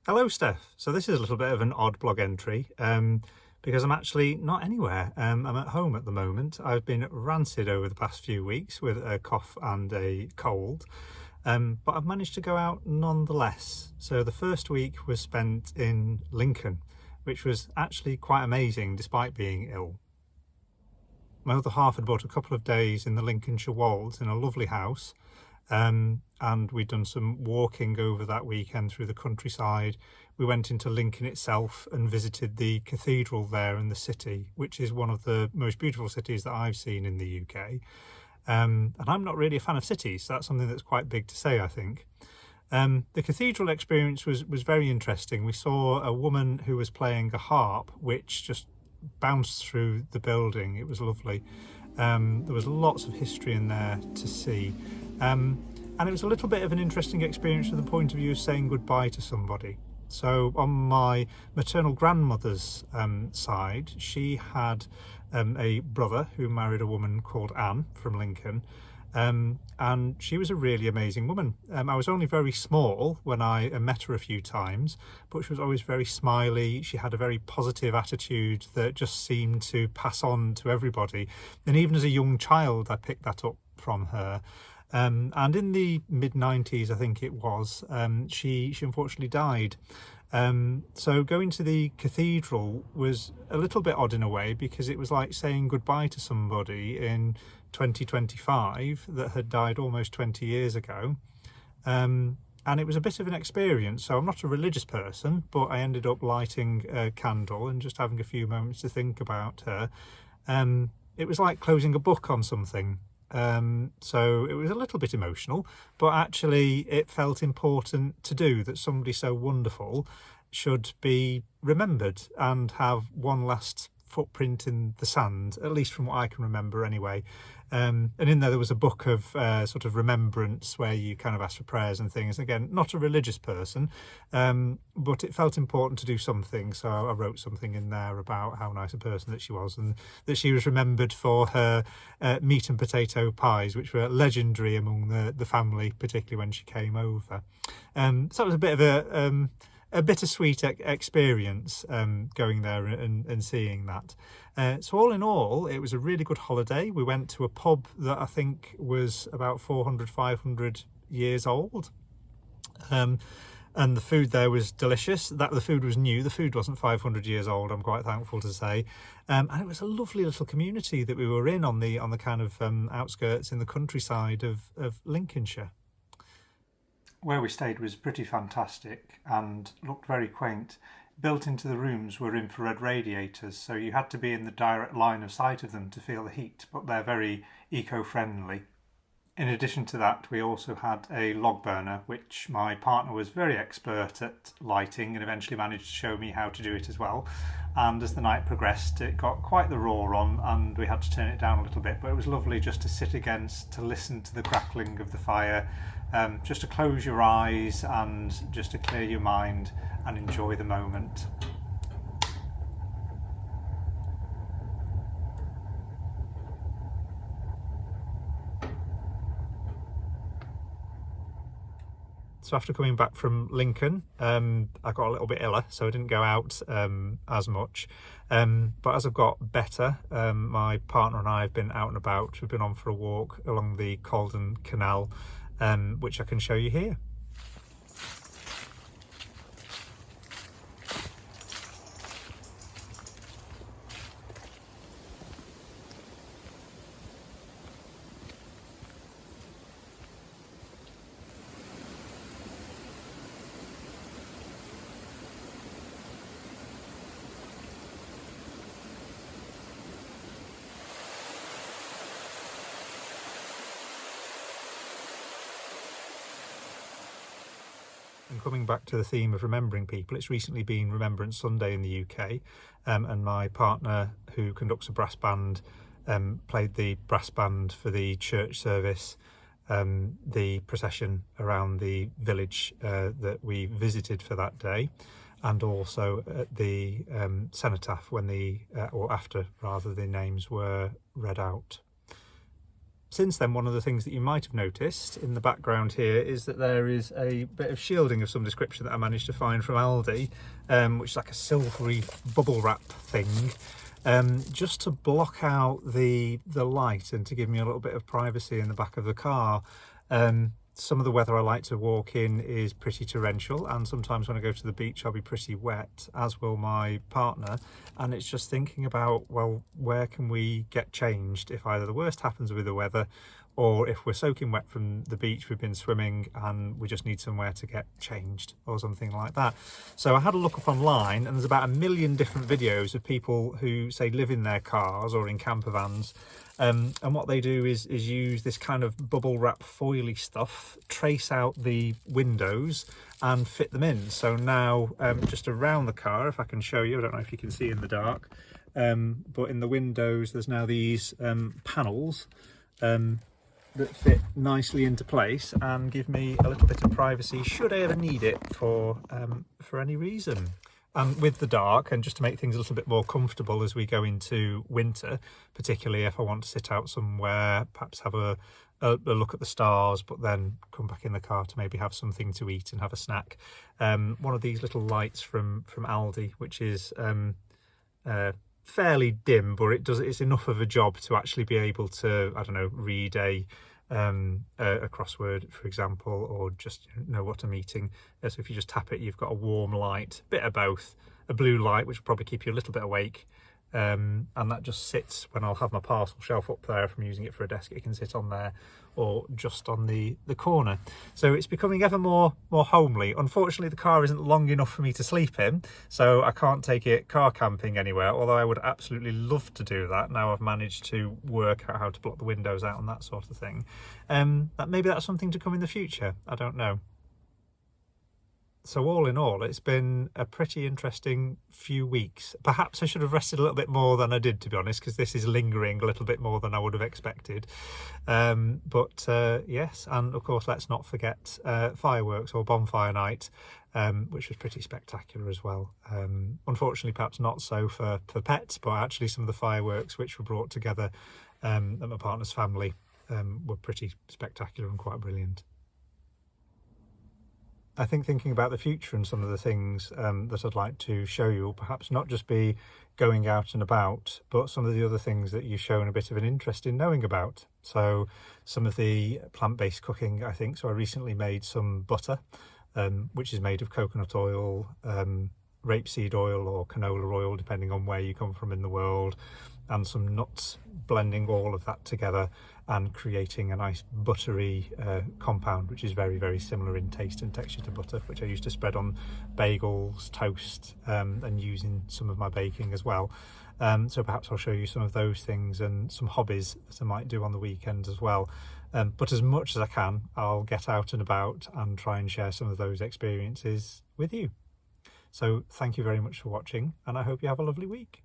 Hello, Steph. So this is a little bit of an odd blog entry because I'm actually not anywhere. I'm at home at the moment. I've been rancid over the past few weeks with a cough and a cold, but I've managed to go out nonetheless. So the first week was spent in Lincoln, which was actually quite amazing despite being ill. My other half had bought a couple of days in the Lincolnshire Wolds in a lovely house. And we'd done some walking over that weekend through the countryside. We went into Lincoln itself and visited the cathedral there in the city, which is one of the most beautiful cities that I've seen in the UK. And I'm not really a fan of cities, so that's something that's quite big to say, I think. The cathedral experience was very interesting. We saw a woman who was playing a harp, which just bounced through the building. It was lovely. There was lots of history in there to see. And it was a little bit of an interesting experience from the point of view of saying goodbye to somebody. So on my maternal grandmother's side, she had a brother who married a woman called Anne from Lincoln. And she was a really amazing woman. I was only very small when I met her a few times, but she was always very smiley. She had a very positive attitude that just seemed to pass on to everybody. And even as a young child, I picked that up from her. And in the mid-90s, I think it was, she unfortunately died. So going to the cathedral was a little bit odd in a way, because it was like saying goodbye to somebody in 2025 that had died almost 20 years ago. And it was a bit of an experience. So I'm not a religious person, but I ended up lighting a candle and just having a few moments to think about her. It was like closing a book on something. So it was a little bit emotional, but actually it felt important to do, that somebody so wonderful should be remembered and have one last footprint in the sand, at least from what I can remember anyway. And in there was a book of sort of remembrance where you kind of ask for prayers and things. Again, not a religious person, but it felt important to do something. So I wrote something in there about how nice a person that she was, and that she was remembered for her meat and potato pies, which were legendary among the family, particularly when she came over. So it was a bit of a bittersweet experience going there and seeing that. So all in all, it was a really good holiday. We went to a pub that I think was about 400, 500 years old. And the food there was delicious. The food was new. The food wasn't 500 years old, I'm quite thankful to say. And it was a lovely little community that we were in on the kind of outskirts in the countryside of Lincolnshire. Where we stayed was pretty fantastic and looked very quaint. Built into the rooms were infrared radiators, so you had to be in the direct line of sight of them to feel the heat, but they're very eco-friendly. In addition to that, we also had a log burner, which my partner was very expert at lighting and eventually managed to show me how to do it as well. And as the night progressed, it got quite the roar on and we had to turn it down a little bit, but it was lovely just to sit against, to listen to the crackling of the fire, just to close your eyes and just to clear your mind and enjoy the moment. So after coming back from Lincoln, I got a little bit iller, so I didn't go out as much. But as I've got better, my partner and I have been out and about. We've been on for a walk along the Calden Canal, which I can show you here. And coming back to the theme of remembering people, it's recently been Remembrance Sunday in the UK, and my partner, who conducts a brass band, played the brass band for the church service, the procession around the village that we visited for that day, and also at the cenotaph when or after rather, the names were read out. since then, one of the things that you might have noticed in the background here is that there is a bit of shielding of some description that I managed to find from Aldi, which is like a silvery bubble wrap thing, just to block out the light and to give me a little bit of privacy in the back of the car. Some of the weather I like to walk in is pretty torrential, and sometimes when I go to the beach I'll be pretty wet, as will my partner, and it's just thinking about, well, where can we get changed if either the worst happens with the weather, or if we're soaking wet from the beach, we've been swimming and we just need somewhere to get changed or something like that. So I had a look up online, and there's about 1 million different videos of people who say live in their cars or in camper vans, and what they do is use this kind of bubble wrap foily stuff, trace out the windows and fit them in. So now just around the car, if I can show you, I don't know if you can see in the dark, but in the windows there's now these panels that fit nicely into place and give me a little bit of privacy should I ever need it for any reason. And with the dark, and just to make things a little bit more comfortable as we go into winter, particularly if I want to sit out somewhere, perhaps have a look at the stars, but then come back in the car to maybe have something to eat and have a snack. One of these little lights from Aldi, which is fairly dim, but it's enough of a job to actually be able to, I don't know, read a crossword, for example, or just know what I'm eating. So if you just tap it, you've got a warm light, bit of both, a blue light which will probably keep you a little bit awake, and that just sits when I'll have my parcel shelf up there. If I'm using it for a desk, it can sit on there or just on the corner. So it's becoming ever more homely. Unfortunately, the car isn't long enough for me to sleep in, so I can't take it car camping anywhere, although I would absolutely love to do that now I've managed to work out how to block the windows out and that sort of thing. Maybe that's something to come in the future, I don't know. So all in all, it's been a pretty interesting few weeks. Perhaps I should have rested a little bit more than I did, to be honest, because this is lingering a little bit more than I would have expected. Yes, and of course, let's not forget fireworks or bonfire night, which was pretty spectacular as well. Unfortunately, perhaps not so for pets, but actually some of the fireworks which were brought together at my partner's family were pretty spectacular and quite brilliant. I think thinking about the future and some of the things that I'd like to show you will perhaps not just be going out and about, but some of the other things that you've shown a bit of an interest in knowing about. So some of the plant-based cooking, I think. So I recently made some butter, which is made of coconut oil, rapeseed oil or canola oil, depending on where you come from in the world, and some nuts, blending all of that together and creating a nice buttery compound, which is very, very similar in taste and texture to butter, which I used to spread on bagels, toast, and use in some of my baking as well. So perhaps I'll show you some of those things and some hobbies that I might do on the weekends as well. But as much as I can, I'll get out and about and try and share some of those experiences with you. So thank you very much for watching, and I hope you have a lovely week.